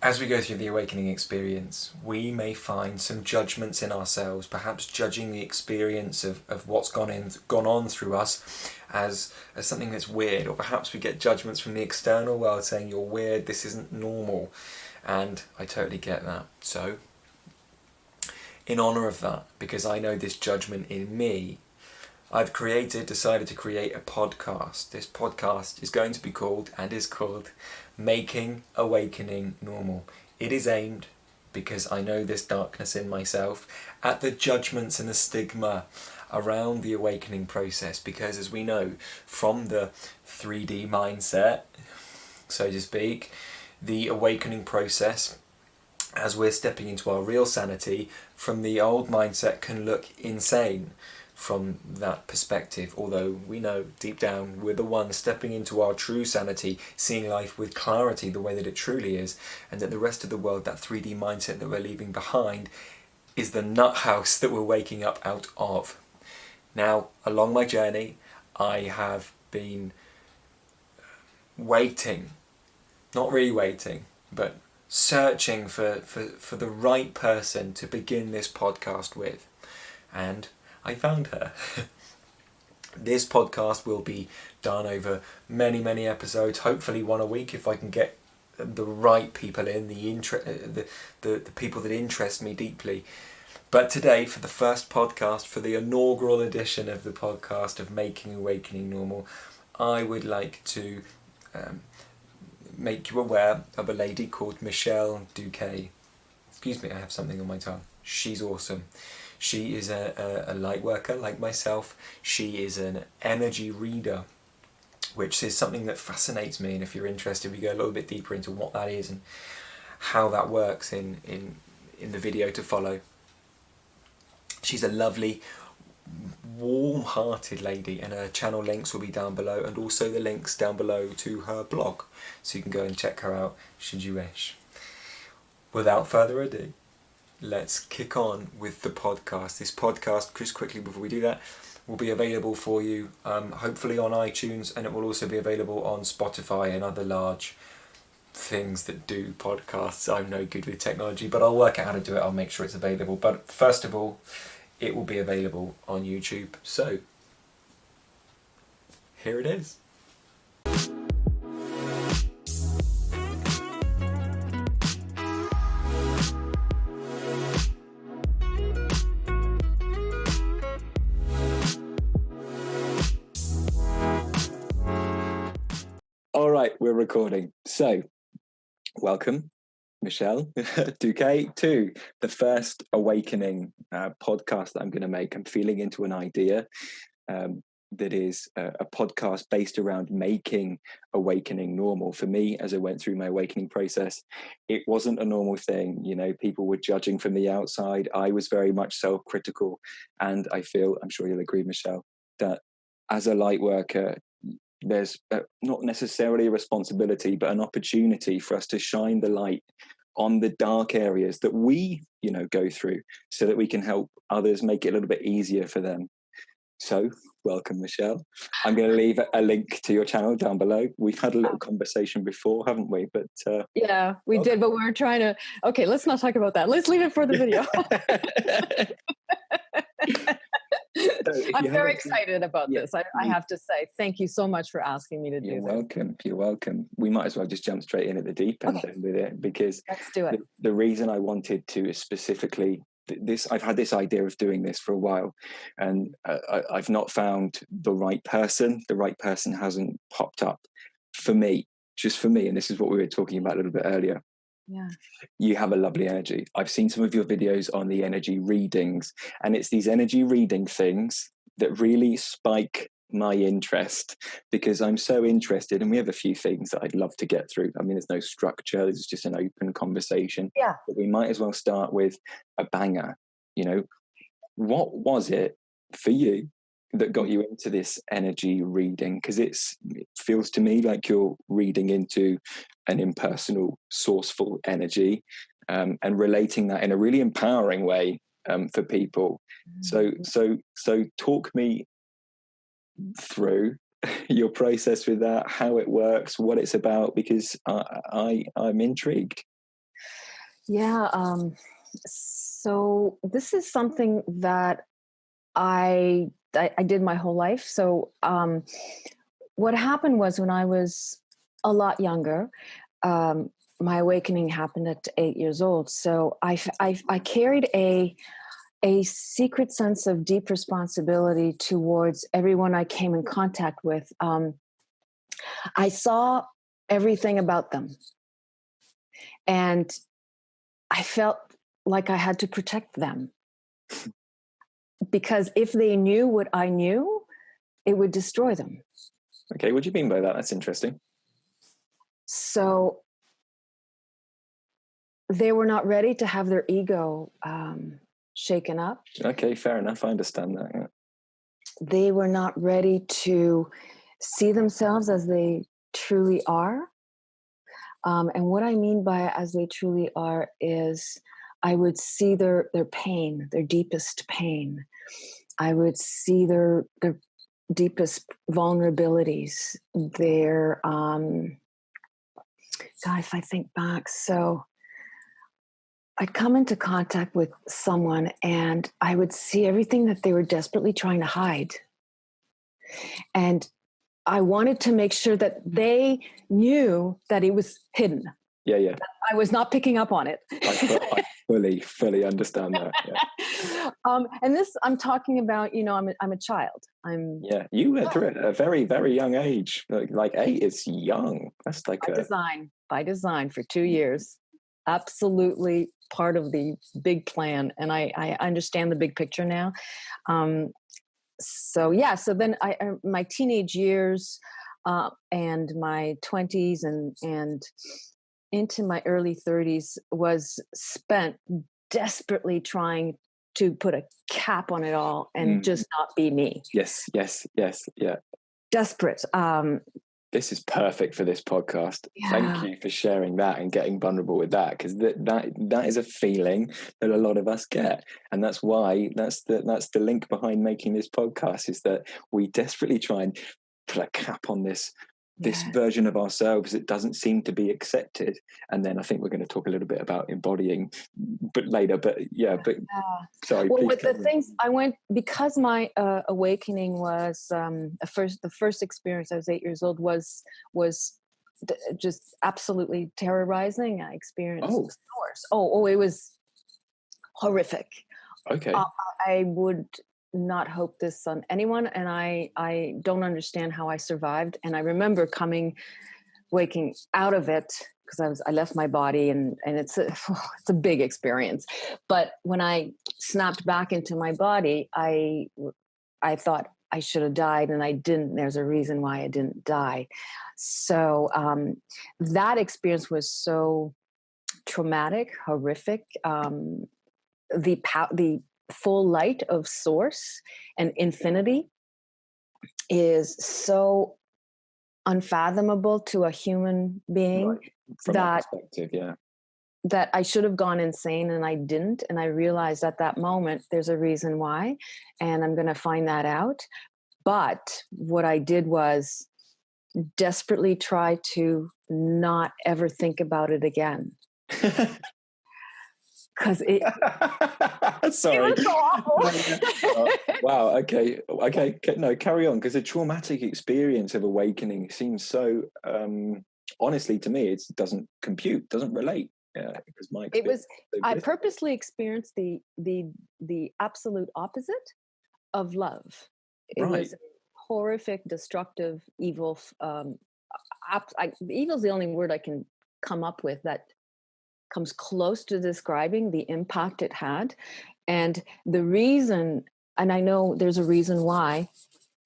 As we go through the awakening experience, we may find some judgments in ourselves, perhaps judging the experience of what's gone on through us as something that's weird, or perhaps we get judgments from the external world saying you're weird, this isn't normal, and I totally get that. So, in honour of that, because I know this judgment in me, I've decided to create a podcast. This podcast is going to be called, and is called, Making Awakening Normal. It is aimed, because I know this darkness in myself, at the judgments and the stigma around the awakening process, because as we know from the 3D mindset, so to speak, the awakening process, as we're stepping into our real sanity, from the old mindset can look insane from that perspective, although we know deep down we're the ones stepping into our true sanity, seeing life with clarity the way that it truly is, and that the rest of the world, that 3D mindset that we're leaving behind, is the nut house that we're waking up out of. Now, along my journey, I have been waiting, not really waiting, but searching for the right person to begin this podcast with, and I found her. This podcast will be done over many episodes, hopefully one a week if I can get the right people in, the people that interest me deeply. But today, for the first podcast, for the inaugural edition of the podcast of Making Awakening Normal, I would like to make you aware of a lady called Michèle Duquet. Excuse me, I have something on my tongue. She's awesome. She is a light worker like myself. She is an energy reader, which is something that fascinates me. And if you're interested, we go a little bit deeper into what that is and how that works in the video to follow. She's a lovely, warm-hearted lady, and her channel links will be down below, and also the links down below to her blog, so you can go and check her out should you wish. Without further ado, let's kick on with the podcast. This podcast, just quickly before we do that, will be available for you hopefully on iTunes, and it will also be available on Spotify and other large things that do podcasts. I'm no good with technology, but I'll work out how to do it. I'll make sure it's available. But first of all, it will be available on YouTube. So, here it is. All right, we're recording. So, welcome, Michèle Duquet, to the first Awakening podcast that I'm going to make. I'm feeling into an idea that is a podcast based around making awakening normal. For me, as I went through my awakening process, it wasn't a normal thing. You know, people were judging from the outside. I was very much self-critical. And I feel, I'm sure you'll agree, Michèle, that as a light worker, there's not necessarily a responsibility, but an opportunity for us to shine the light on the dark areas that we, go through, so that we can help others, make it a little bit easier for them. So, welcome, Michèle. I'm going to leave a link to your channel down below. We've had a little conversation before, haven't we? But yeah, we did, but we were trying to, okay, let's not talk about that. Let's leave it for the video. I'm very excited about this. I have to say, thank you so much for asking me to do this. You're welcome. We might as well just jump straight in at the deep end with it, because let's do it. The reason I wanted to is specifically this. I've had this idea of doing this for a while, and I've not found the right person. The right person hasn't popped up for me, just for me. And this is what we were talking about a little bit earlier. Yeah. You have a lovely energy. I've seen some of your videos on the energy readings, and it's these energy reading things that really spike my interest, because I'm so interested, and we have a few things that I'd love to get through. I mean, there's no structure. This is just an open conversation. Yeah. But we might as well start with a banger. What was it for you that got you into this energy reading? Because it feels to me like you're reading into an impersonal, sourceful energy, and relating that in a really empowering way for people. So talk me through your process with that, how it works, what it's about, because I'm intrigued. Yeah. So this is something that I did my whole life. So what happened was when I was a lot younger, my awakening happened at 8 years old. So I carried a secret sense of deep responsibility towards everyone I came in contact with. I saw everything about them, and I felt like I had to protect them, because if they knew what I knew, it would destroy them. Okay, what do you mean by that? That's interesting. So they were not ready to have their ego shaken up. Okay, fair enough. I understand that. Yeah. They were not ready to see themselves as they truly are. And what I mean by as they truly are is I would see their pain, their deepest pain. I would see their deepest vulnerabilities, their, God, if I think back, so I'd come into contact with someone and I would see everything that they were desperately trying to hide. And I wanted to make sure that they knew that it was hidden. Yeah, yeah. I was not picking up on it. I fully understand that. Yeah. And this, I'm talking about, I'm a child. Yeah, you went through it at a very, very young age. Like 8 is young. That's like by design for 2 years. Absolutely part of the big plan. And I understand the big picture now. So then my teenage years and my 20s and into my early 30s was spent desperately trying to put a cap on it all and just not be me. Yes, yeah. Desperate. This is perfect for this podcast. Yeah. Thank you for sharing that and getting vulnerable with that, because that is a feeling that a lot of us get, and that's why that's the link behind making this podcast, is that we desperately try and put a cap on this version of ourselves that doesn't seem to be accepted. And then I think we're going to talk a little bit about embodying, but later. Sorry. Well, with the things I went, because my awakening was the first experience. I was 8 years old. Was just absolutely terrorizing. I experienced source. It was horrific. Okay. I would not hope this on anyone, and I don't understand how I survived. And I remember waking out of it, because I left my body, and it's a big experience. But when I snapped back into my body, I thought I should have died, and I didn't. There's a reason why I didn't die. So that experience was so traumatic, horrific. The full light of source and infinity is so unfathomable to a human being, right. From that perspective, that I should have gone insane, and I didn't. And I realized at that moment there's a reason why, and I'm going to find that out. But what I did was desperately try to not ever think about it again. Because sorry. It was so awful. Wow. Okay. No, carry on. Because a traumatic experience of awakening seems so, honestly, to me, it doesn't compute, doesn't relate. Yeah, because my experience I purposely experienced the absolute opposite of love. It was horrific, destructive, evil. Evil is the only word I can come up with that comes close to describing the impact it had. And the reason, and I know there's a reason why,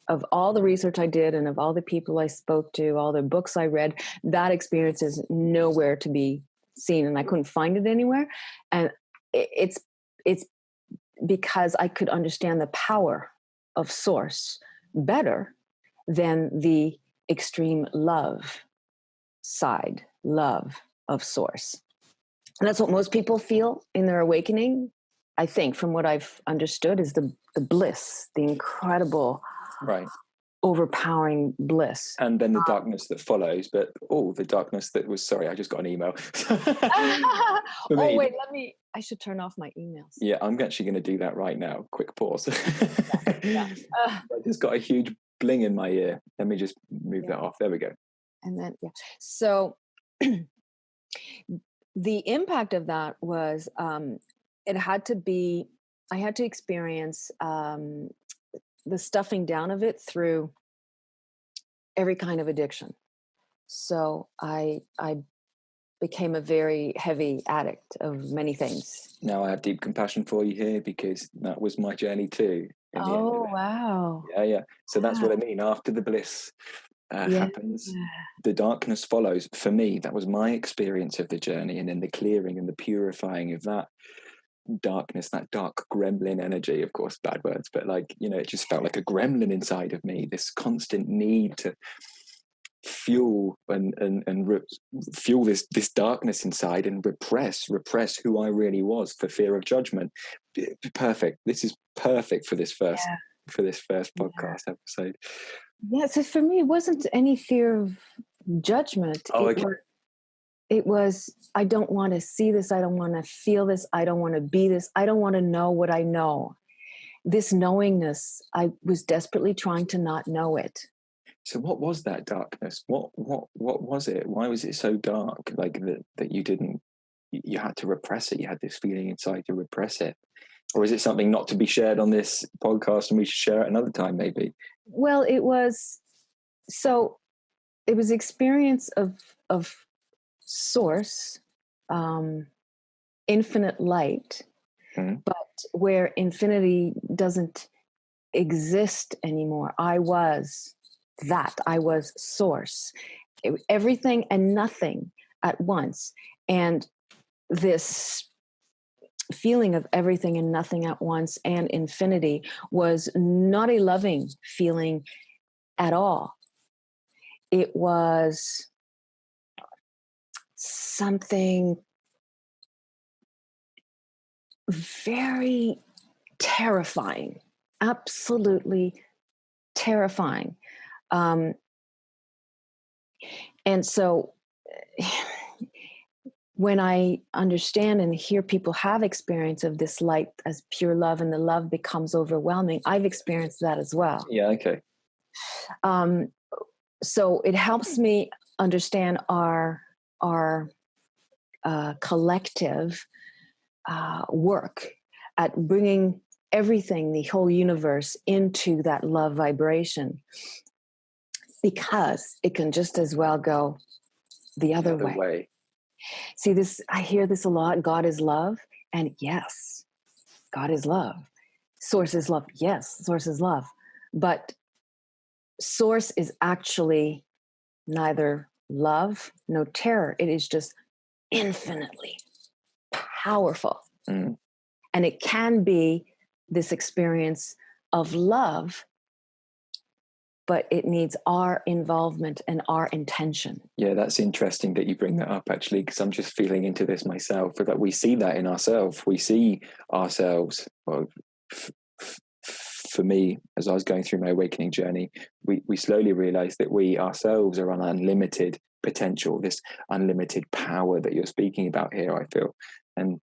of all the research I did and of all the people I spoke to, all the books I read, that experience is nowhere to be seen, and I couldn't find it anywhere. And it's because I could understand the power of source better than the extreme love of source. And that's what most people feel in their awakening, I think, from what I've understood, is the bliss, the incredible overpowering bliss. And then the darkness that follows, but the darkness that was, sorry, I just got an email. For me, Wait, I should turn off my emails. Yeah, I'm actually going to do that right now. Quick pause. Yeah. I just got a huge bling in my ear. Let me just move that off. There we go. And then, so the impact of that was, I had to experience the stuffing down of it through every kind of addiction. So I became a very heavy addict of many things. Now I have deep compassion for you here, because that was my journey too. Oh, wow. Yeah. So that's what I mean. After the bliss happens, the darkness follows. For me, that was my experience of the journey, and then the clearing and the purifying of that darkness, that dark gremlin energy, of course, bad words, but it just felt like a gremlin inside of me, this constant need to fuel and fuel this darkness inside, and repress who I really was for fear of judgment. Perfect. This is perfect for this first podcast episode. Yeah. So for me, it wasn't any fear of judgment. It was, I don't want to see this. I don't want to feel this. I don't want to be this. I don't want to know what I know. This knowingness, I was desperately trying to not know it. So what was that darkness? What was it? Why was it so dark? Like that you had to repress it. You had this feeling inside to repress it. Or is it something not to be shared on this podcast and we should share it another time maybe? Well, it was experience of source, infinite light, but where infinity doesn't exist anymore. I was source, everything and nothing at once. And this feeling of everything and nothing at once and infinity was not a loving feeling at all. It was something very terrifying, absolutely terrifying. And so when I understand and hear people have experience of this light as pure love, and the love becomes overwhelming, I've experienced that as well. Yeah, okay. So it helps me understand our collective work at bringing everything, the whole universe, into that love vibration, because it can just as well go the other way. See, I hear this a lot. God is love. And yes, God is love. Source is love. Yes, source is love. But source is actually neither love nor terror. It is just infinitely powerful. And it can be this experience of love, but it needs our involvement and our intention. Yeah, that's interesting that you bring that up, actually, because I'm just feeling into this myself, that we see that in ourselves. We see ourselves, well, for me, as I was going through my awakening journey, we slowly realized that we ourselves are an unlimited potential, this unlimited power that you're speaking about here, I feel. And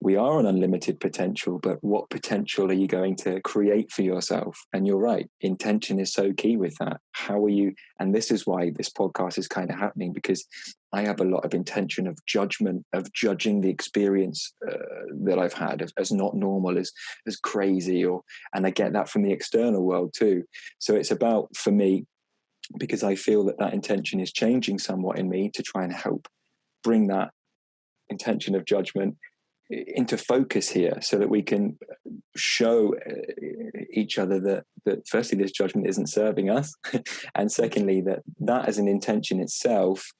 we are an unlimited potential, but what potential are you going to create for yourself? And you're right, intention is so key with that. How are you? And this is why this podcast is kind of happening, because I have a lot of intention of judgment, of judging the experience that I've had as not normal, as crazy, and I get that from the external world too. So it's about, for me, because I feel that intention is changing somewhat in me, to try and help bring that intention of judgment into focus here, so that we can show each other that firstly, this judgment isn't serving us, and secondly, that as an intention itself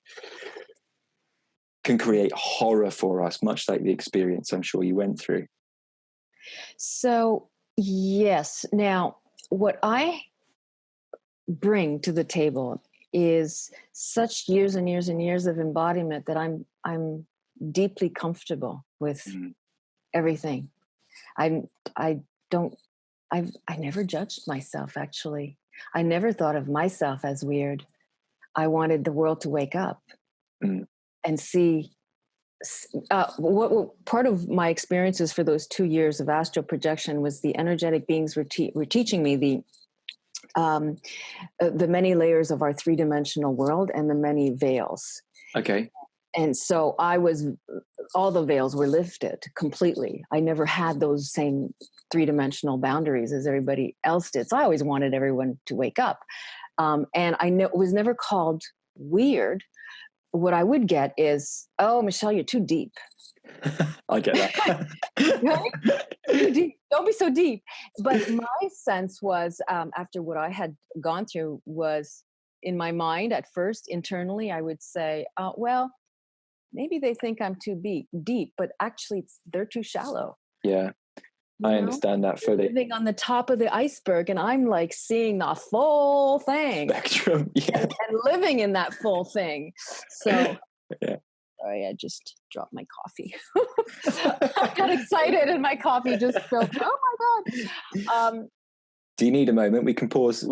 can create horror for us, much like the experience I'm sure you went through. So yes, now what I bring to the table is such years and years and years of embodiment that I'm deeply comfortable with everything. I never judged myself, actually. I never thought of myself as weird. I wanted the world to wake up and see. What part of my experiences for those 2 years of astral projection was the energetic beings were teaching me the many layers of our three-dimensional world and the many veils. Okay. And so all the veils were lifted completely. I never had those same three-dimensional boundaries as everybody else did. So I always wanted everyone to wake up. And I was never called weird. What I would get is, oh, Michèle, you're too deep. I get that. Right? Too deep. Don't be so deep. But my sense was, after what I had gone through, was in my mind at first, internally, I would say, well, maybe they think I'm too deep, but actually they're too shallow. Yeah, I understand that fully. Living on the top of the iceberg, and I'm like seeing the full thing. Spectrum, yeah. And living in that full thing. So, yeah. Sorry, I just dropped my coffee. I got excited and my coffee just spilled. Oh my God. Do you need a moment? We can pause it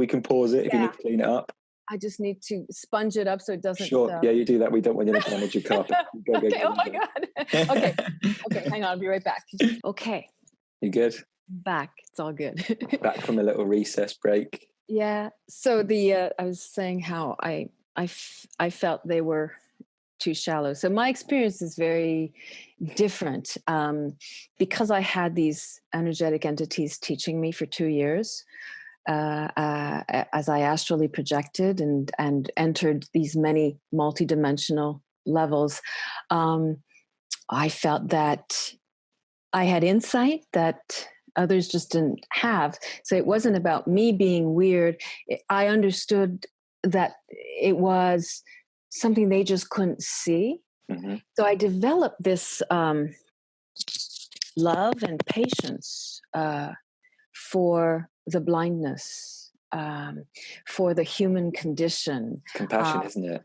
if you need to clean it up. I just need to sponge it up so it doesn't. Sure. Yeah, you do that. We don't want you to damage your carpet. Go, okay. Oh my God. Okay. Hang on. I'll be right back. Okay. You good? Back. It's all good. Back from a little recess break. Yeah. So I was saying how I felt they were too shallow. So my experience is very different because I had these energetic entities teaching me for 2 years. As I astrally projected and entered these many multidimensional levels, I felt that I had insight that others just didn't have. So it wasn't about me being weird. I understood that it was something they just couldn't see. Mm-hmm. So I developed this love and patience for the blindness, for the human condition. Compassion, isn't it?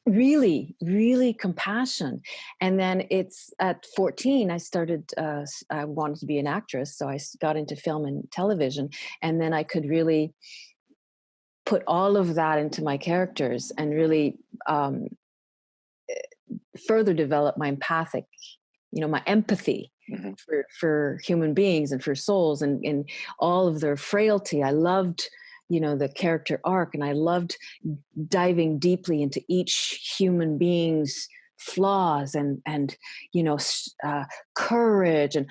Really, really compassion. And then it's at 14, I started, I wanted to be an actress. So I got into film and television. And then I could really put all of that into my characters and really further develop my empathic, my empathy. Mm-hmm. for human beings and for souls and all of their frailty. I loved, the character arc, and I loved diving deeply into each human being's flaws and courage. And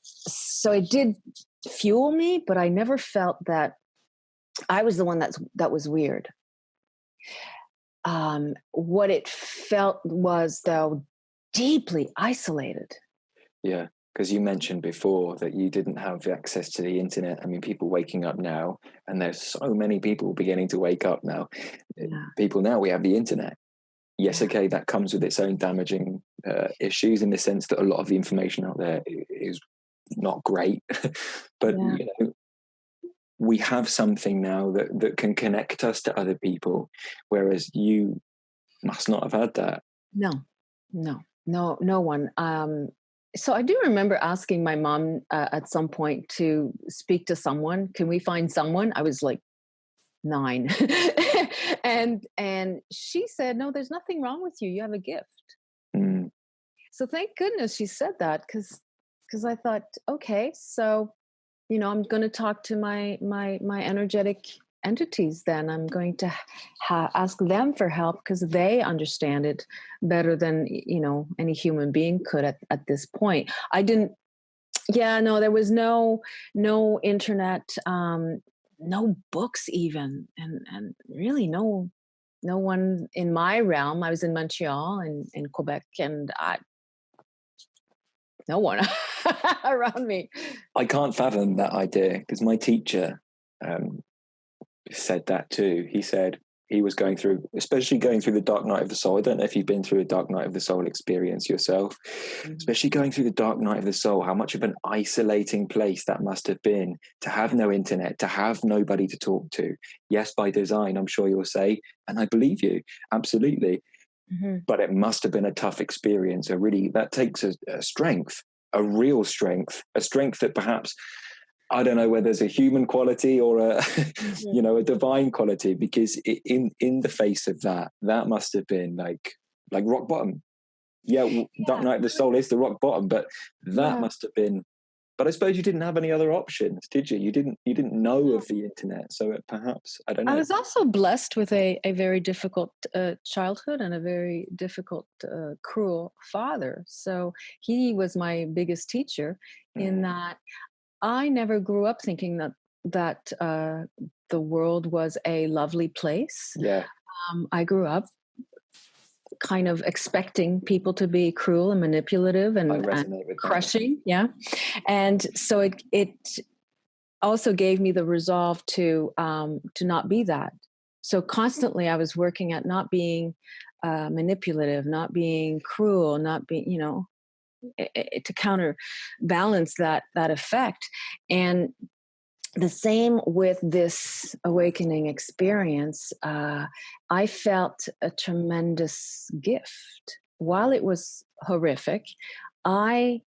so it did fuel me, but I never felt that I was the one that was weird. What it felt was, though, deeply isolated. Yeah, because you mentioned before that you didn't have access to the internet. I mean, people waking up now, and there's so many people beginning to wake up now. Yeah. People now, we have the internet. Yes, okay, that comes with its own damaging issues in the sense that a lot of the information out there is not great. But, we have something now that can connect us to other people, whereas you must not have had that. No one. So I do remember asking my mom at some point to speak to someone. Can we find someone? I was like 9. and she said, no, there's nothing wrong with you. You have a gift. Mm. So thank goodness she said that, because I thought, okay, so, I'm going to talk to my energetic entities then. I'm going to ask them for help because they understand it better than any human being could at this point. I didn't. There was no internet, no books even, and really no one in my realm. I was in Montreal and in Quebec, and no one around me. I can't fathom that idea, because my teacher said that too. He said he was especially going through the dark night of the soul. I don't know if you've been through a dark night of the soul experience yourself, especially going through the dark night of the soul, how much of an isolating place that must have been to have no internet, to have nobody to talk to. Yes, by design, I'm sure you'll say, and I believe you, absolutely. Mm-hmm. But it must have been a tough experience. That takes a strength, a real strength, a strength that perhaps I don't know whether there's a human quality or a, you know, a divine quality, because in the face of that must have been like rock bottom. Yeah, Dark Night of the Soul is the rock bottom, but that must have been. But I suppose you didn't have any other options, did you? You didn't know of the internet, so perhaps, I don't know. I was also blessed with a very difficult childhood and a very difficult, cruel father. So he was my biggest teacher in that I never grew up thinking that the world was a lovely place. Yeah. I grew up kind of expecting people to be cruel and manipulative and crushing. Yeah. And so it also gave me the resolve to not be that. So constantly I was working at not being manipulative, not being cruel, not being, you know, to counterbalance that effect. And the same with this awakening experience. I felt a tremendous gift. While it was horrific, it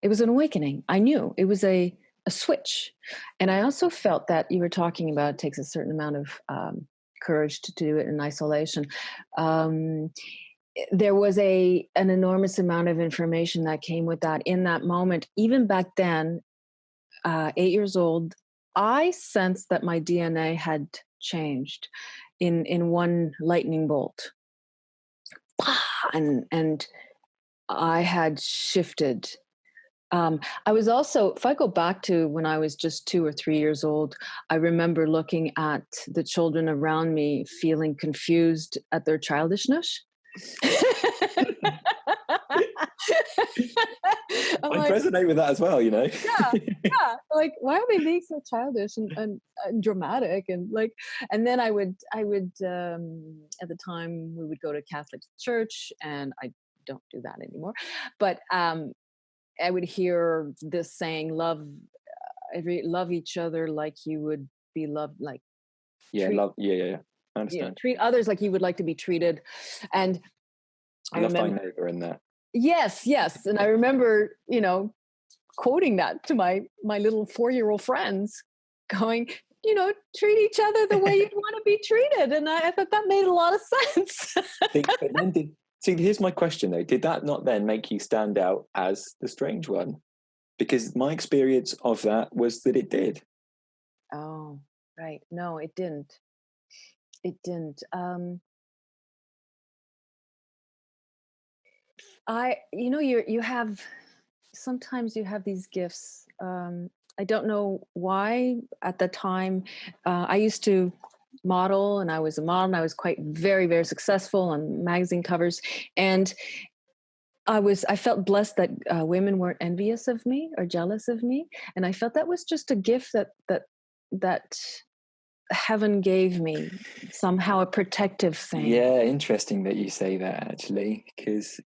was an awakening. I knew it was a switch. And I also felt that you were talking about it takes a certain amount of courage to do it in isolation. There was an enormous amount of information that came with that in that moment. Even back then, 8 years old, I sensed that my DNA had changed in one lightning bolt. And I had shifted. I was also, if I go back to when I was just 2 or 3 years old, I remember looking at the children around me feeling confused at their childishness. I resonate with that as well, you know. yeah. Like, why are they being so childish and dramatic and like? And then I would at the time we would go to Catholic church, and I don't do that anymore. But I would hear this saying, "Love each other like you would be loved." Like, love. Yeah. I understand. Treat others like you would like to be treated, and I love remember, thy neighbor in that. Yes. And I remember, you know, quoting that to my little 4-year-old friends, going, you know, treat each other the way you'd want to be treated. And I thought that made a lot of sense. But then here's my question though. Did that not then make you stand out as the strange one? Because my experience of that was that it did. Oh, right. No, it didn't. It didn't. Sometimes you have these gifts. I don't know why at the time. I used to model, and I was a model, and I was very, very successful on magazine covers. And I felt blessed that women weren't envious of me or jealous of me. And I felt that was just a gift that heaven gave me, somehow a protective thing. Yeah, interesting that you say that, actually, because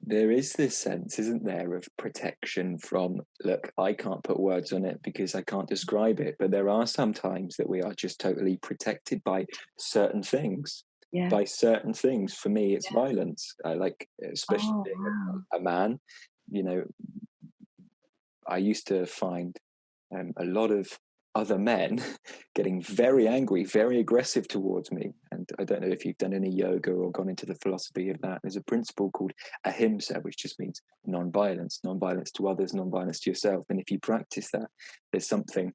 there is this sense, isn't there, of protection from, look, I can't put words on it because I can't describe it, but there are some times that we are just totally protected by certain things. Yeah. By certain things. For me, it's violence. Especially being a man, you know, I used to find a lot of other men getting very angry, very aggressive towards me. And I don't know if you've done any yoga or gone into the philosophy of that. There's a principle called ahimsa, which just means non-violence to others, non-violence to yourself. And if you practice that, there's something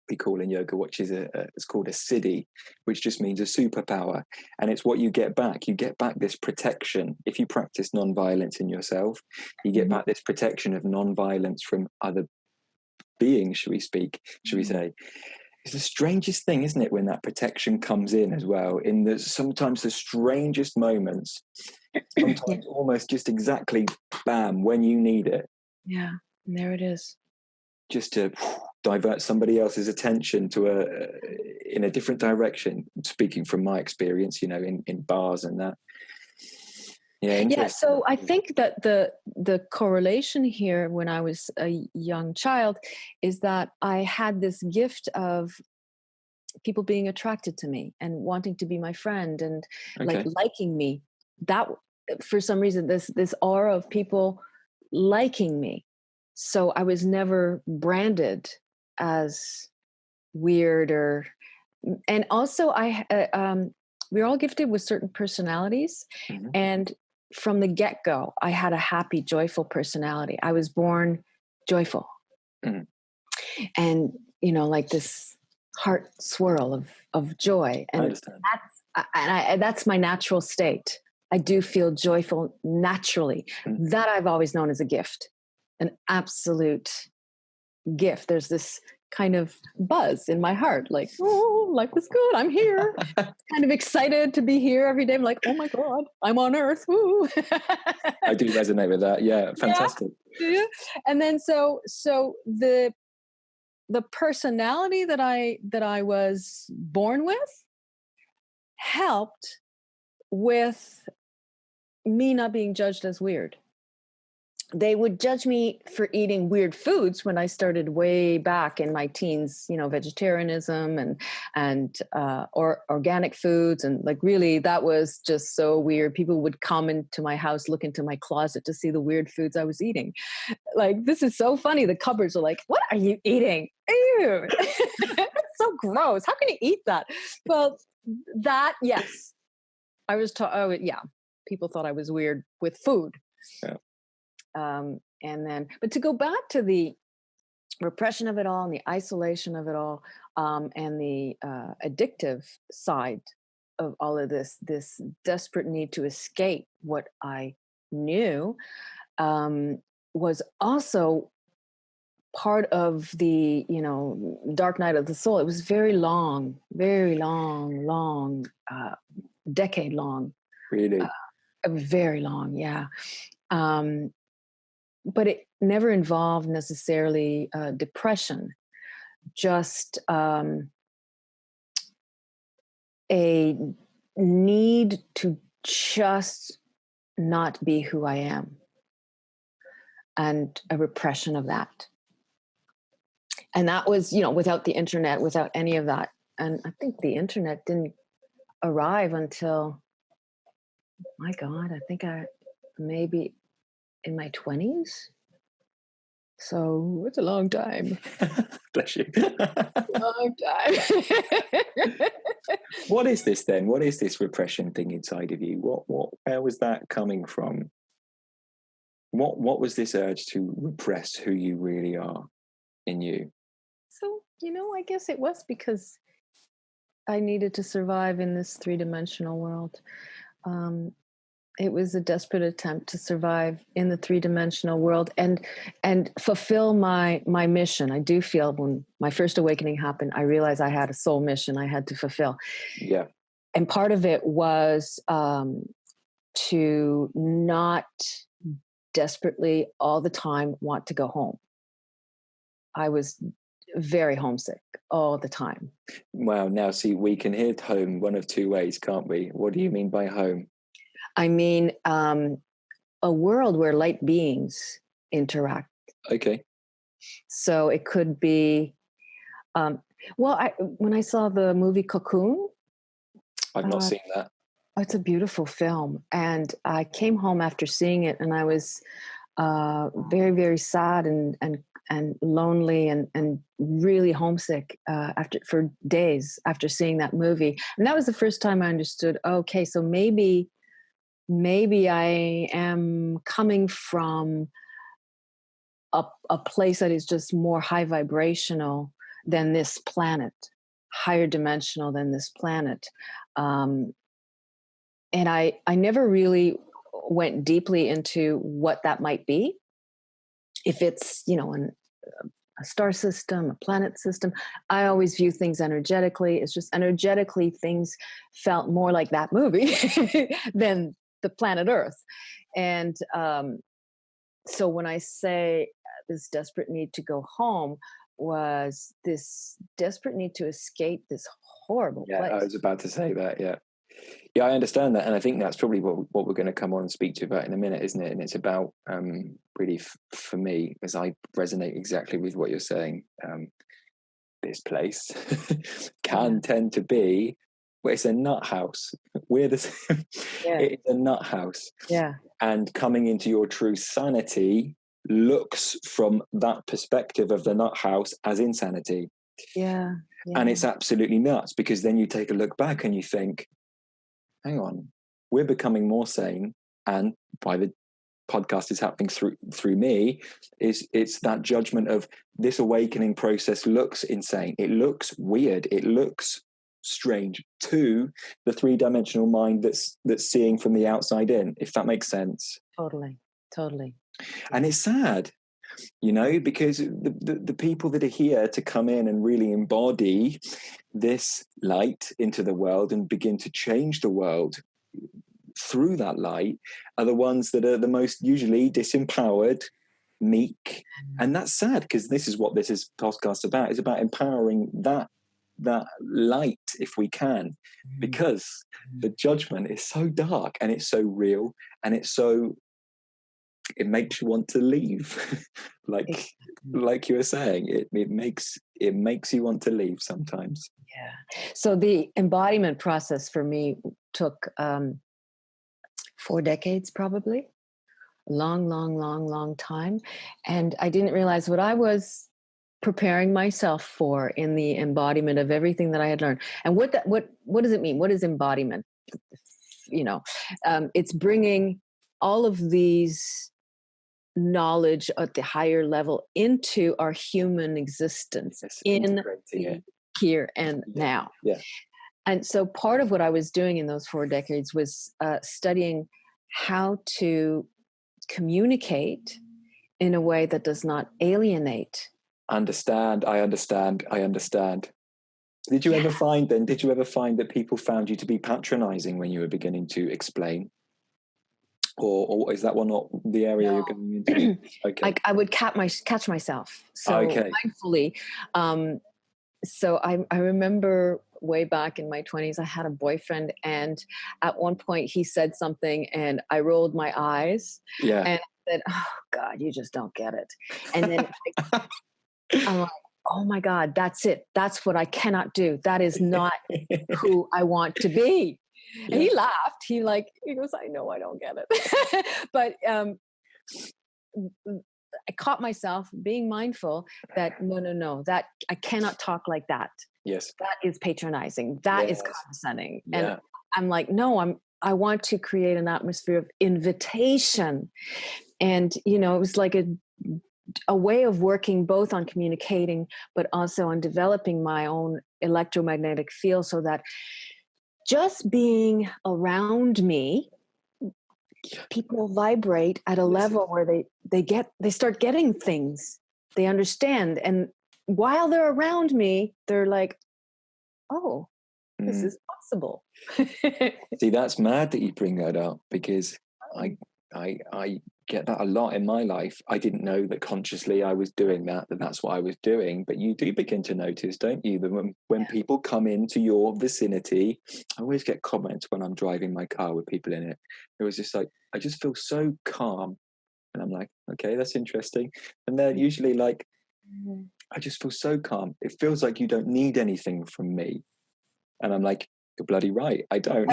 we call in yoga, which is it's called a siddhi, which just means a superpower. And it's what you get back. You get back this protection. If you practice non-violence in yourself, you get back this protection of non-violence from other beings, should we say. It's the strangest thing, isn't it, when that protection comes in as well, in sometimes the strangest moments, sometimes almost just exactly bam when you need it. Yeah, and there it is. Just to divert somebody else's attention to in a different direction. Speaking from my experience, you know, in bars and that. Yeah. So I think that the correlation here when I was a young child is that I had this gift of people being attracted to me and wanting to be my friend and like liking me. That for some reason, this aura of people liking me. So I was never branded as weird and also we're all gifted with certain personalities. Mm-hmm. And from the get-go, I had a happy, joyful personality. I was born joyful. Mm-hmm. And, like this heart swirl of joy. And I understand. That's my natural state. I do feel joyful naturally. Mm-hmm. That I've always known as a gift, an absolute gift. There's this kind of buzz in my heart, like, oh, life is good. I'm here. Kind of excited to be here every day. I'm like, oh my God, I'm on Earth. Woo. I do resonate with that. Yeah, fantastic. Yeah. And then so the personality that I was born with helped with me not being judged as weird. They would judge me for eating weird foods when I started way back in my teens, vegetarianism or organic foods. And like, really, that was just so weird. People would come into my house, look into my closet to see the weird foods I was eating. Like, this is so funny. The cupboards are like, what are you eating? Ew. It's so gross. How can you eat that? Well, yes. I was taught, people thought I was weird with food. Yeah. But to go back to the repression of it all and the isolation of it all, and the addictive side of all of this desperate need to escape what I knew, was also part of the, dark night of the soul. It was very long, decade long. Really? Very long, yeah. But it never involved necessarily depression, just a need to just not be who I am, and a repression of that. And that was, without the internet, without any of that. And I think the internet didn't arrive until, my God, I think maybe in my 20s. So it's a long time. Bless you. Long time. What is this then? What is this repression thing inside of you? Where was that coming from? What was this urge to repress who you really are in you? So, I guess it was because I needed to survive in this three-dimensional world. It was a desperate attempt to survive in the three-dimensional world and fulfill my mission. I do feel when my first awakening happened, I realized I had a soul mission I had to fulfill. Yeah. And part of it was to not desperately all the time want to go home. I was very homesick all the time. Wow. Now, see, we can hear home one of two ways, can't we? What do you mean by home? I mean, a world where light beings interact. Okay. So it could be, when I saw the movie Cocoon. I've not seen that. It's a beautiful film. And I came home after seeing it, and I was very, very sad and lonely and really homesick for days after seeing that movie. And that was the first time I understood, okay, so maybe I am coming from a place that is just more high vibrational than this planet, higher dimensional than this planet. And I never really went deeply into what that might be. If it's, a star system, a planet system, I always view things energetically. It's just energetically things felt more like that movie than the planet Earth. And so when I say this desperate need to go home, was this desperate need to escape this horrible place. I was about to say that, yeah. Yeah, I understand that. And I think that's probably what we're going to come on and speak to you about in a minute, isn't it? And it's about, really, for me, as I resonate exactly with what you're saying, this place can tend to be, well, it's a nut house. It's a nut house. Yeah. And coming into your true sanity looks from that perspective of the nut house as insanity. Yeah. And it's absolutely nuts, because then you take a look back and you think, hang on, we're becoming more sane. And by the podcast is happening through me, it's that judgment of this awakening process looks insane. It looks weird. It looks strange to the three-dimensional mind that's seeing from the outside in, if that makes sense. Totally. And it's sad, you know, because the people that are here to come in and really embody this light into the world and begin to change the world through that light are the ones that are the most usually disempowered, meek. And that's sad, because this is what this is podcast about. It's about empowering that light, if we can, because the judgment is so dark and it's so real, and it makes you want to leave. like you were saying, it makes you want to leave sometimes. Yeah. So the embodiment process for me took 4 decades, probably. Long time. And I didn't realize what I was preparing myself for in the embodiment of everything that I had learned. And what does it mean? What is embodiment? You know, it's bringing all of these knowledge at the higher level into our human existence in here and now. Yeah. And so part of what I was doing in those 4 decades was studying how to communicate in a way that does not alienate. I understand. Did you ever find that people found you to be patronizing when you were beginning to explain? Or is that one not the area you're going into? Okay. I would catch myself. So mindfully. So I remember way back in my 20s, I had a boyfriend, and at one point he said something and I rolled my eyes. Yeah. And I said, "Oh God, you just don't get it." And then I'm like, "Oh my God, that's it. That's what I cannot do. That is not who I want to be." Yeah. And he laughed. He goes, "I know I don't get it." But I caught myself being mindful that no, that I cannot talk like that. Yes. That is patronizing. That is condescending. Yeah. And I'm like, no, I want to create an atmosphere of invitation. And, you know, it was like a way of working both on communicating, but also on developing my own electromagnetic field, so that just being around me, people vibrate at a level where they start getting things, they understand. And while they're around me, they're like, oh, this is possible. See, that's mad that you bring that up, because I get that a lot in my life. I didn't know that consciously I was doing that's what I was doing. But you do begin to notice, don't you, that when people come into your vicinity, I always get comments when I'm driving my car with people in it. It was just like, I just feel so calm. And I'm like, okay, that's interesting. And they're usually like, I just feel so calm. It feels like you don't need anything from me. And I'm like, you're bloody right, I don't.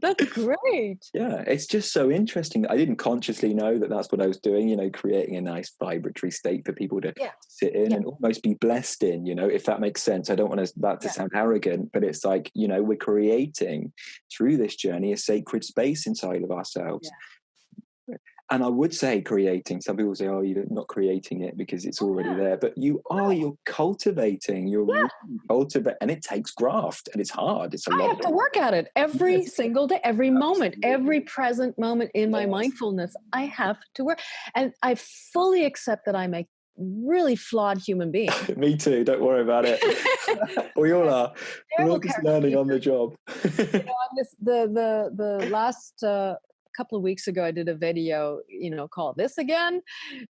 That's great. Yeah, it's just so interesting. I didn't consciously know that that's what I was doing, you know, creating a nice vibratory state for people to sit in and almost be blessed in, you know, if that makes sense. I don't want that to sound arrogant, but it's like, you know, we're creating through this journey a sacred space inside of ourselves. Yeah. And I would say creating. Some people say, oh, you're not creating it because it's already there. But you're cultivating. You're really cultivating. And it takes graft, and it's hard. It's a lot. I have to work at it every single day, every moment, every present moment in my mindfulness. I have to work. And I fully accept that I'm a really flawed human being. Me too. Don't worry about it. We all are. We're all just learning on the job. You know, the last... couple of weeks ago, I did a video, you know, called This Again.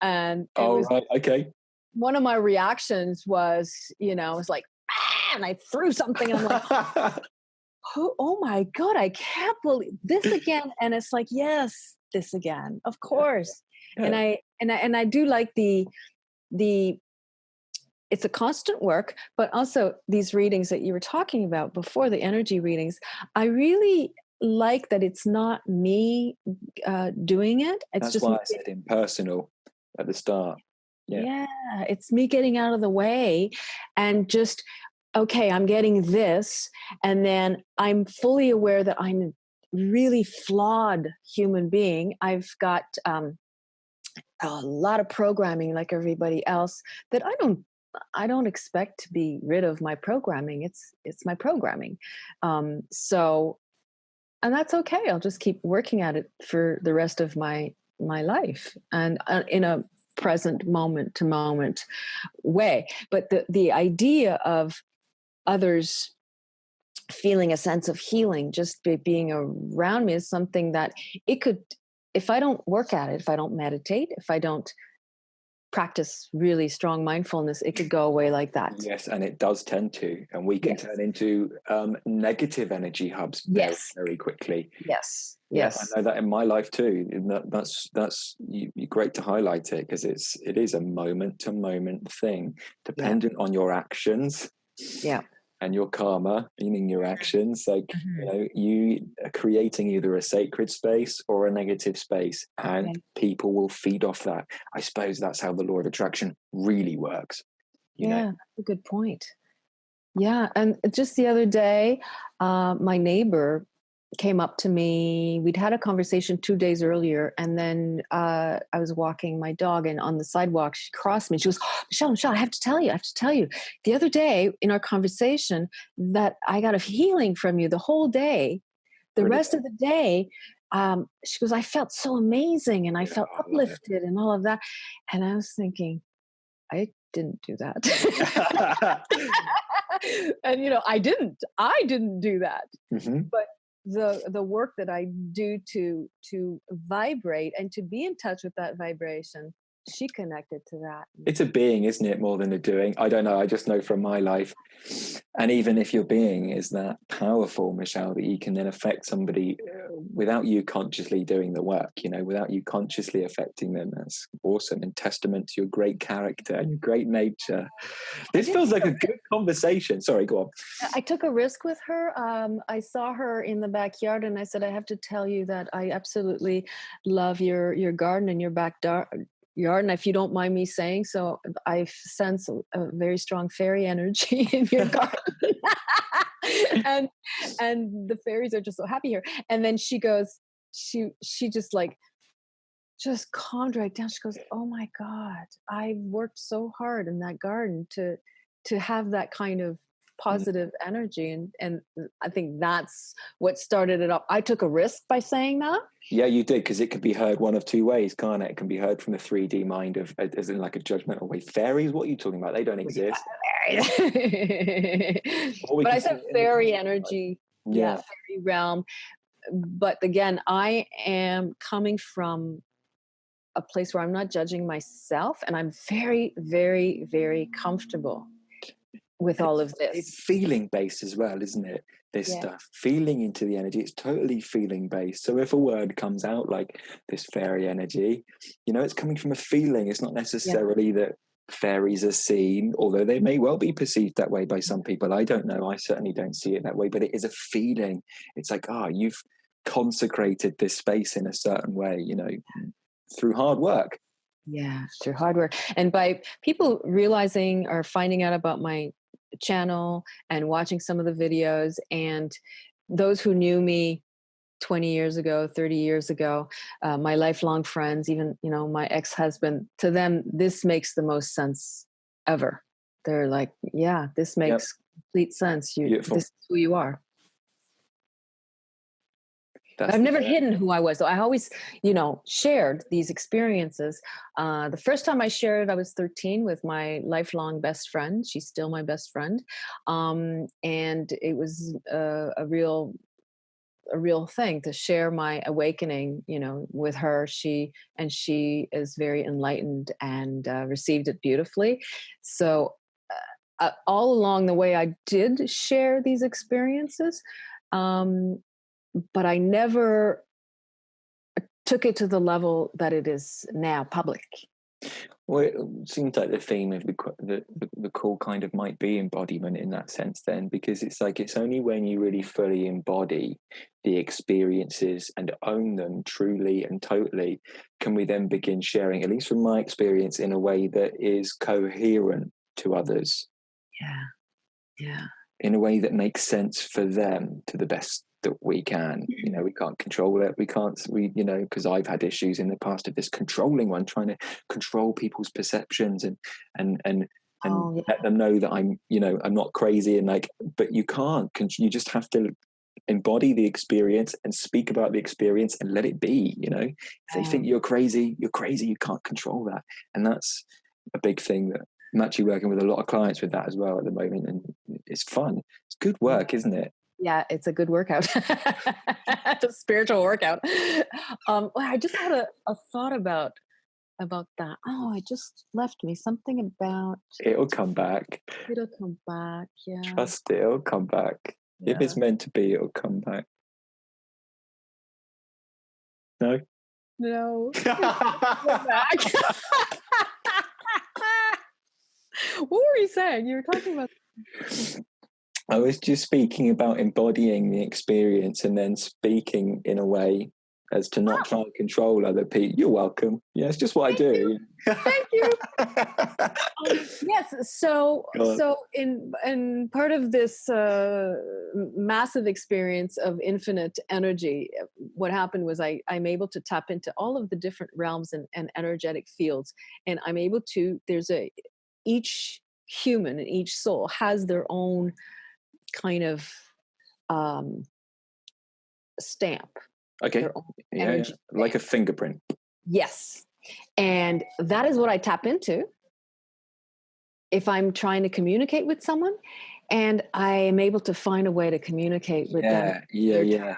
And okay. One of my reactions was, you know, I was like, and I threw something, and I'm like, oh my God, I can't believe this again. And it's like, yes, this again, of course. Yeah. And I do like the it's a constant work, but also these readings that you were talking about before, the energy readings, I really like that it's not me doing it. It's That's just why I said impersonal at the start. Yeah, it's me getting out of the way and just, okay, I'm getting this. And then I'm fully aware that I'm a really flawed human being. I've got a lot of programming like everybody else that I don't expect to be rid of my programming. It's my programming. So, and that's okay. I'll just keep working at it for the rest of my life, and in a present moment to moment way. But the idea of others feeling a sense of healing just being around me is something that it could, if I don't work at it, if I don't meditate, if I don't practice really strong mindfulness, it could go away like that. Yes, and it does tend to, and we can turn into negative energy hubs very, very quickly. Yes. Yeah, I know that in my life too. That's great to highlight it, because it is a moment to moment thing, dependent on your actions. Yeah. And your karma, meaning your actions, like you are creating either a sacred space or a negative space, and people will feed off that. I suppose that's how the law of attraction really works. You know? That's a good point. Yeah, and just the other day, my neighbor came up to me. We'd had a conversation 2 days earlier, and then I was walking my dog, and on the sidewalk, she crossed me. She goes, Michelle, I have to tell you. The other day in our conversation that I got a healing from you the whole day. The rest of the day, she goes, I felt so amazing, and I felt uplifted and all of that. And I was thinking, I didn't do that. And I didn't do that. But the work that I do to vibrate and to be in touch with that vibration, she connected to that. It's a being, isn't it, more than a doing? I don't know. I just know from my life. And even if your being is that powerful, Michèle, that you can then affect somebody without you consciously doing the work, without you consciously affecting them. That's awesome, and testament to your great character and your great nature. This feels like a good conversation. Sorry, go on. I took a risk with her. I saw her in the backyard, and I said, I have to tell you that I absolutely love your garden and your backyard. And if you don't mind me saying so, I sense a very strong fairy energy in your garden. and the fairies are just so happy here. And then she goes, she just calmed right down. She goes, oh my God, I worked so hard in that garden to have that kind of positive energy. And I think that's what started it up. I took a risk by saying that. Yeah, you did, because it could be heard one of two ways, can't it? It can be heard from the 3D mind as in like a judgmental way. Fairies? What are you talking about? They don't exist. But I said fairy energy. Yeah, fairy realm. But again, I am coming from a place where I'm not judging myself, and I'm very, very, very comfortable with all of this. It's feeling based as well, isn't it? This stuff, feeling into the energy, it's totally feeling based. So if a word comes out like this fairy energy, it's coming from a feeling. It's not necessarily that fairies are seen, although they may well be perceived that way by some people. I don't know. I certainly don't see it that way, but it is a feeling. It's like, you've consecrated this space in a certain way, through hard work. Yeah, through hard work. And by people realizing or finding out about my channel and watching some of the videos, and those who knew me 20 years ago, 30 years ago, my lifelong friends, even, my ex-husband, to them, this makes the most sense ever. They're like, yeah, this makes complete sense. This is who you are. I've never hidden who I was. So I always, shared these experiences. The first time I shared it, I was 13 with my lifelong best friend. She's still my best friend. And it was a real thing to share my awakening, with her. She is very enlightened and received it beautifully. So all along the way, I did share these experiences. But I never took it to the level that it is now, public. Well, it seems like the theme of the call kind of might be embodiment in that sense then, because it's like it's only when you really fully embody the experiences and own them truly and totally can we then begin sharing, at least from my experience, in a way that is coherent to others. Yeah. In a way that makes sense for them to the best that we can. You know, we can't control it. Because I've had issues in the past of this controlling one, trying to control people's perceptions and let them know that I'm not crazy and but you can't. You just have to embody the experience and speak about the experience and let it be. If they think you're crazy, you're crazy. You can't control that, and that's a big thing that I'm actually working with a lot of clients with that as well at the moment, and it's fun. It's good work, isn't it? Yeah, it's a good workout. It's a spiritual workout. I just had a thought about that. Oh, it just left me something about. It'll come back. It'll come back. Yeah. Trust it. It'll come back. Yeah. If it's meant to be, it'll come back. No. No. What were you saying? You were talking about. I was just speaking about embodying the experience and then speaking in a way as to not try and control other people. You're welcome. Yeah, it's just what I do. Thank you. Yes. So in part of this massive experience of infinite energy, what happened was I'm able to tap into all of the different realms and energetic fields, and I'm able to. Each human and each soul has their own kind of stamp. Okay. Yeah. Like a fingerprint. Yes. And that is what I tap into if I'm trying to communicate with someone, and I am able to find a way to communicate with them. Yeah.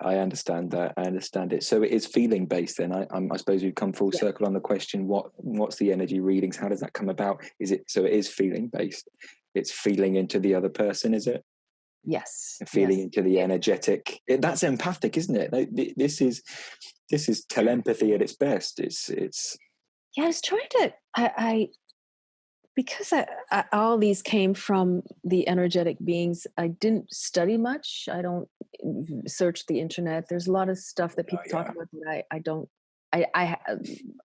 I understand that. I understand it. So it is feeling based then. I suppose we've come full circle on the question, what's the energy readings? How does that come about? It is feeling based. It's feeling into the other person, is it? Yes. Feeling into the energetic. That's empathic, isn't it? This is telepathy at its best. It's. Yeah, I was trying to. Because all these came from the energetic beings, I didn't study much. I don't search the internet. There's a lot of stuff that people talk about that I don't. I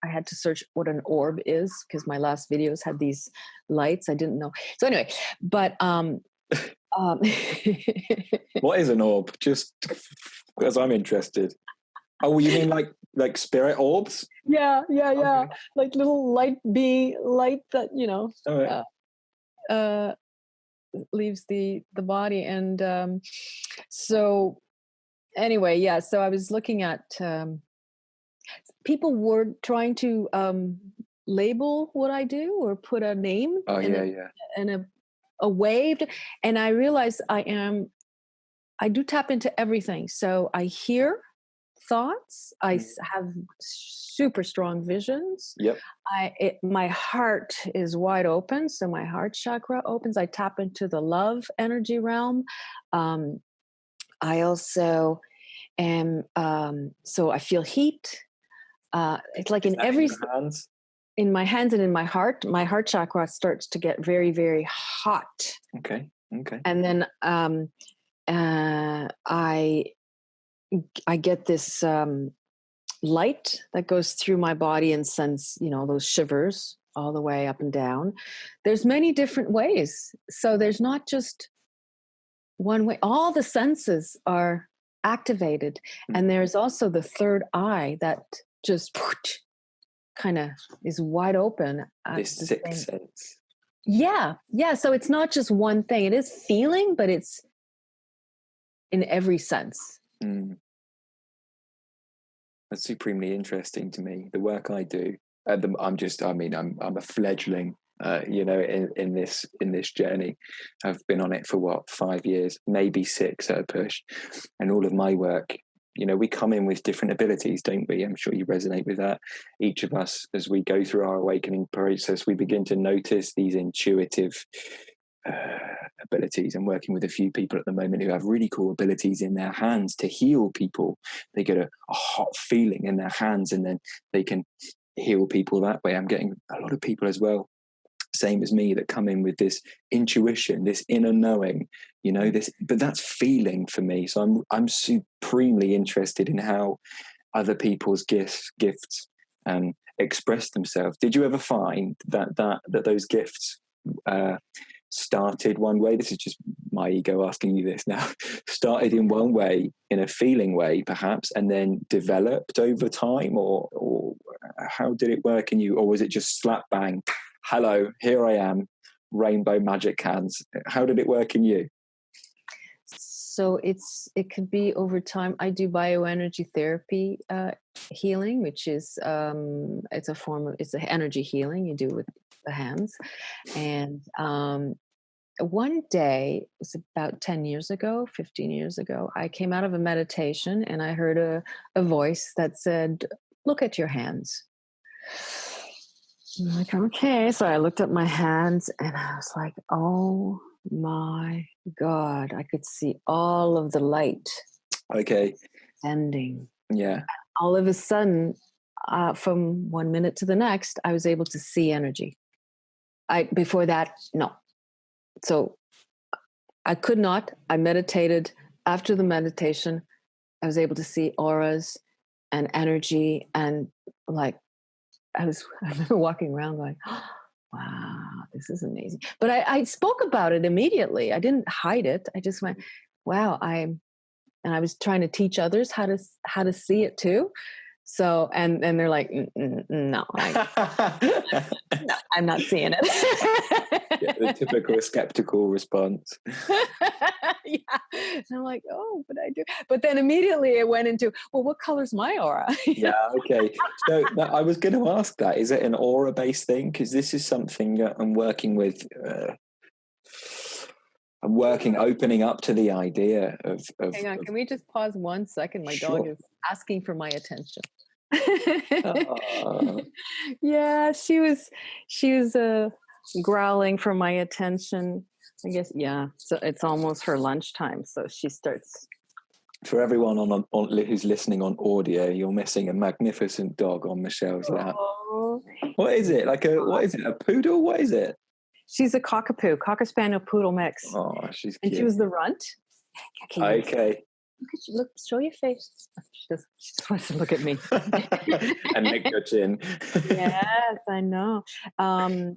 had to search what an orb is because my last videos had these lights. I didn't know. So anyway, but what is an orb? Just because I'm interested. Oh, you mean like spirit orbs? Yeah. Okay. Like little light that leaves the body, and so anyway, yeah. So I was looking at people were trying to label what I do or put a name and a wave, and I realized I do tap into everything. So I hear thoughts. I have super strong visions. Yep. My heart is wide open, so my heart chakra opens. I tap into the love energy realm. I also am. So I feel heat. It's like in every hands. In my hands and in my heart chakra starts to get very, very hot. Okay. And then I get this light that goes through my body and sends, those shivers all the way up and down. There's many different ways. So there's not just one way. All the senses are activated. And there's also the third eye that just kind of is wide open. This sixth sense. Yeah. So it's not just one thing. It is feeling, but it's in every sense. That's supremely interesting to me. The work I do, I'm a fledgling, in this journey. I've been on it for 5 years, maybe 6 at a push, and all of my work. We come in with different abilities, don't we? I'm sure you resonate with that. Each of us, as we go through our awakening process, we begin to notice these intuitive abilities. I'm working with a few people at the moment who have really cool abilities in their hands to heal people. They get a hot feeling in their hands, and then they can heal people that way. I'm getting a lot of people as well, same as me, that come in with this intuition, this inner knowing, you know, this, but that's feeling for me. So I'm supremely interested in how other people's gifts express themselves. Did you ever find that those gifts started one way? This is just my ego asking you this now. Started in one way, in a feeling way perhaps, and then developed over time, or how did it work in you? Or was it just slap bang, hello, here I am, rainbow magic hands? How did it work in you? So it could be over time. I do bioenergy therapy healing, which is it's an energy healing you do with the hands. And one day, it was about 10 years ago, 15 years ago, I came out of a meditation and I heard a voice that said, "Look at your hands." I'm like, okay. So I looked at my hands and I was like, oh my God, I could see all of the light. Okay. Ending. Yeah. All of a sudden, from 1 minute to the next, I was able to see energy. Before that, no. So I could not. I meditated. After the meditation, I was able to see auras and energy, and like I remember walking around going, oh, wow, this is amazing. But I spoke about it immediately. I didn't hide it. I just went, wow, and I was trying to teach others how to see it too. So, and they're like, no, no, I'm not seeing it. Yeah, the typical skeptical response. Yeah. And I'm like, oh, but I do. But then immediately it went into, well, what color's my aura? Yeah, okay. So I was going to ask that. Is it an aura-based thing? Because this is something that I'm working with. Opening up to the idea of Hang on, can we just pause 1 second? My Sure. dog is asking for my attention. Oh. Yeah, she was growling for my attention. I guess, yeah. So it's almost her lunchtime, so she starts. For everyone on who's listening on audio, you're missing a magnificent dog on Michèle's lap. Oh. What is it? What is it? A poodle? What is it? She's a cockapoo, Cocker Spaniel Poodle mix. Oh, she's cute. And she was the runt. Okay. Look, show your face. She just wants to look at me. And lick your chin. Yes, I know.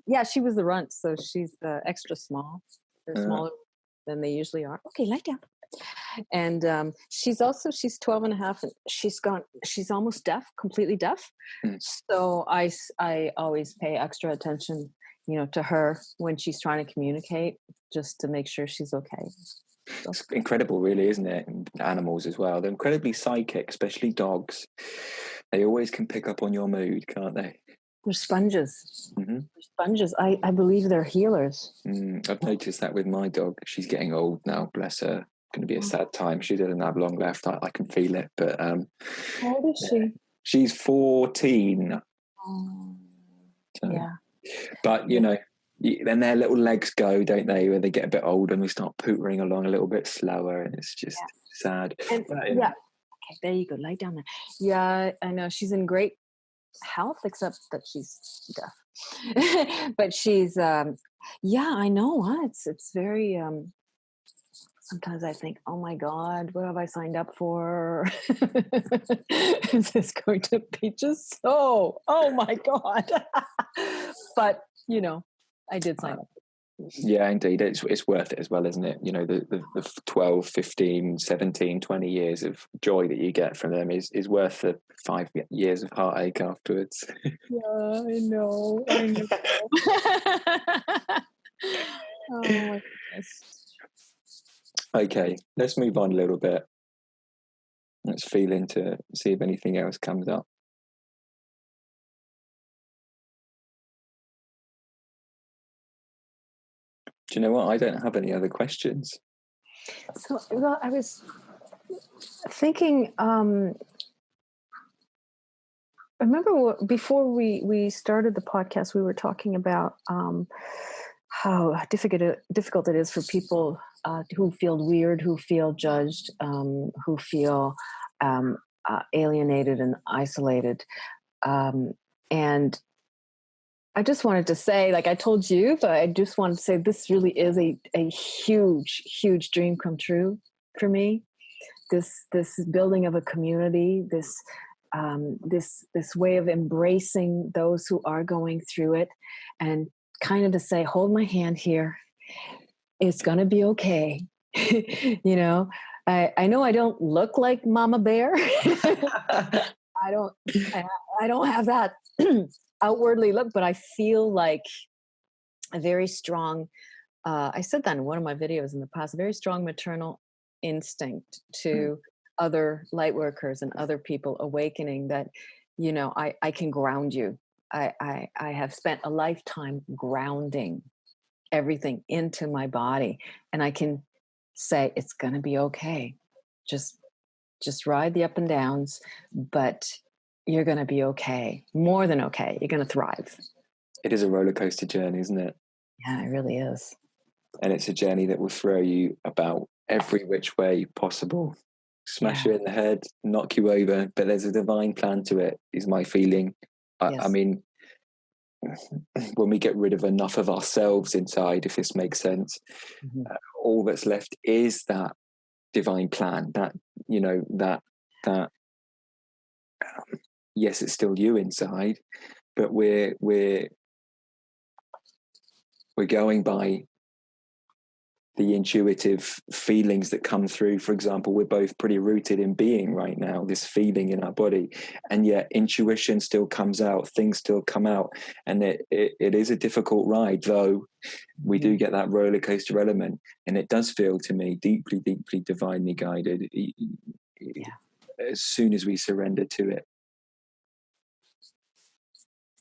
Yeah, she was the runt, so she's extra small. They're smaller than they usually are. Okay, lie down. And she's 12 and a half, and she's almost deaf, completely deaf. So I always pay extra attention, to her when she's trying to communicate, just to make sure she's okay. It's incredible, really, isn't it? And animals as well. They're incredibly psychic, especially dogs. They always can pick up on your mood, can't they? They're sponges. Mm-hmm. They're sponges. I believe they're healers. I've noticed that with my dog. She's getting old now, bless her. Going to be a sad time. She doesn't have long left. I can feel it. But how old is she? She's 14. Oh, so, yeah. But then their little legs go, don't they? When they get a bit older, and we start pootering along a little bit slower, and it's just sad. And, yeah. Okay, there you go. Lie down there. Yeah, I know she's in great health, except that she's deaf. But she's, yeah, I know. Huh? It's very. Sometimes I think, oh my God, what have I signed up for? Is this going to be just so? Oh my God. But, I did sign up. Yeah, indeed. It's worth it as well, isn't it? The 12, 15, 17, 20 years of joy that you get from them is worth the 5 years of heartache afterwards. Yeah, I know. Oh my goodness. Okay, let's move on a little bit. Let's feel into, see if anything else comes up. Do you know what? I don't have any other questions. So, well, I was thinking, I remember before we started the podcast, we were talking about how difficult it is for people who feel weird, who feel judged, who feel alienated and isolated. And I just wanted to say, like I told you, but I just wanted to say this really is a huge, huge dream come true for me. This building of a community, this way of embracing those who are going through it, and kind of to say, hold my hand here. It's going to be okay. You know, I know I don't look like Mama Bear. I don't have that outwardly look, but I feel like a very strong, I said that in one of my videos in the past, a very strong maternal instinct to other light workers and other people awakening that, you know, I can ground you. I have spent a lifetime grounding everything into my body, and I can say, it's going to be okay. Just ride the up and downs, but you're going to be okay. More than okay. You're going to thrive. It is a roller coaster journey, isn't it? Yeah, it really is. And it's a journey that will throw you about every which way possible. Smash you in the head, knock you over, but there's a divine plan to it, is my feeling. I mean, when we get rid of enough of ourselves inside, if this makes sense, all that's left is that divine plan, that, you know, that yes, it's still you inside, but we're going by the intuitive feelings that come through. For example, we're both pretty rooted in being right now, this feeling in our body, and yet intuition still comes out, things still come out, and it is a difficult ride, though we do get that roller coaster element, and it does feel to me deeply, deeply divinely guided as soon as we surrender to it.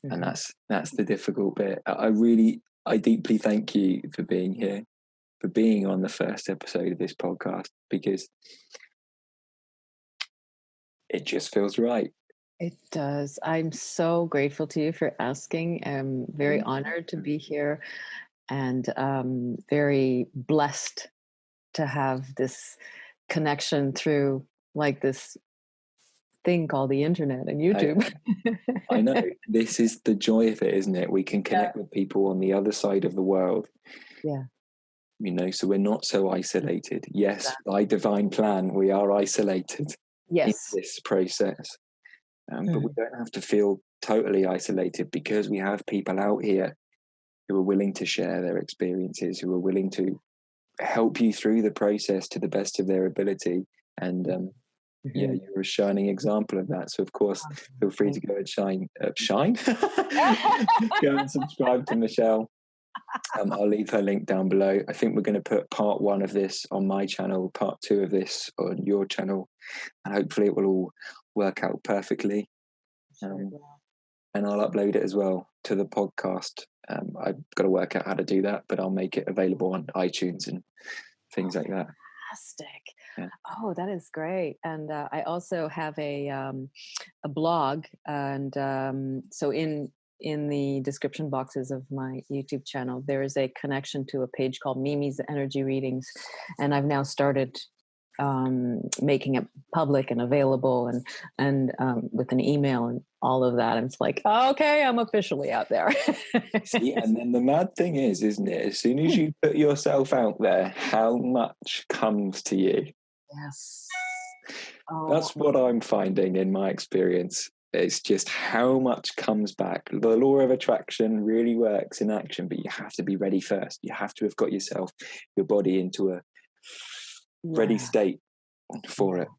And that's the difficult bit. I deeply thank you for being here, for being on the first episode of this podcast, because it just feels right. It does. I'm so grateful to you for asking. I'm very honored to be here, and very blessed to have this connection through like this thing called the internet and YouTube. I know. This is the joy of it, isn't it? We can connect with people on the other side of the world. Yeah. You know, so we're not so isolated. Yes, by divine plan, we are isolated in this process. But we don't have to feel totally isolated, because we have people out here who are willing to share their experiences, who are willing to help you through the process to the best of their ability. And you're a shining example of that. So of course, feel free to go and shine. Go and subscribe to Michèle. I'll leave her link down below. I think we're going to put part 1 of this on my channel, part 2 of this on your channel, and hopefully it will all work out perfectly. And I'll upload it as well to the podcast. I've got to work out how to do that, but I'll make it available on iTunes and things like that. Fantastic. Yeah. Oh, that is great. And I also have a blog, and so in the description boxes of my YouTube channel, there is a connection to a page called Mimi's Energy Readings, and I've now started making it public and available, and with an email and all of that. And it's like, okay, I'm officially out there. See, and then the mad thing is, isn't it? As soon as you put yourself out there, how much comes to you? Yes. That's what I'm finding in my experience. It's just how much comes back. The law of attraction really works in action, but you have to be ready first. You have to have got yourself, your body into a ready state for it.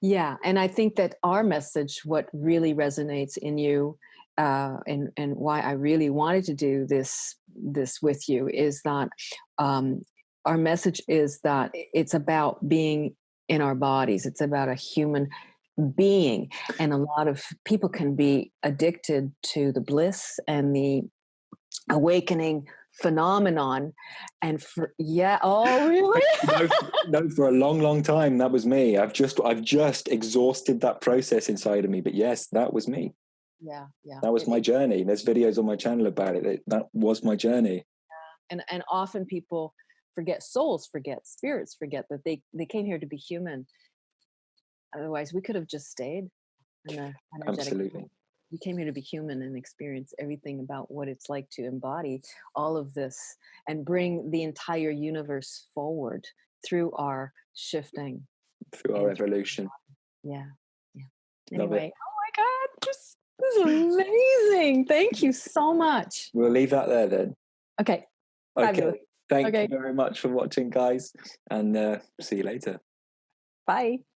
Yeah, and I think that our message, what really resonates in you, and why I really wanted to do this with you, is that our message is that it's about being in our bodies. It's about a human being, and a lot of people can be addicted to the bliss and the awakening phenomenon, and really? no, for a long time that was me. I've just exhausted that process inside of me, but yes, that was me. Yeah That was my journey. There's videos on my channel about it. That was my journey. And often people forget, souls forget, spirits forget that they came here to be human. Otherwise we could have just stayed in the energetic Absolutely. we came here to be human and experience everything about what it's like to embody all of this and bring the entire universe forward through our shifting, through our evolution. Yeah. Love Anyway, it. oh my God, this is amazing. Thank you so much. We'll leave that there then. Okay. Okay. Thank Okay. you very much for watching, guys, and see you later. Bye.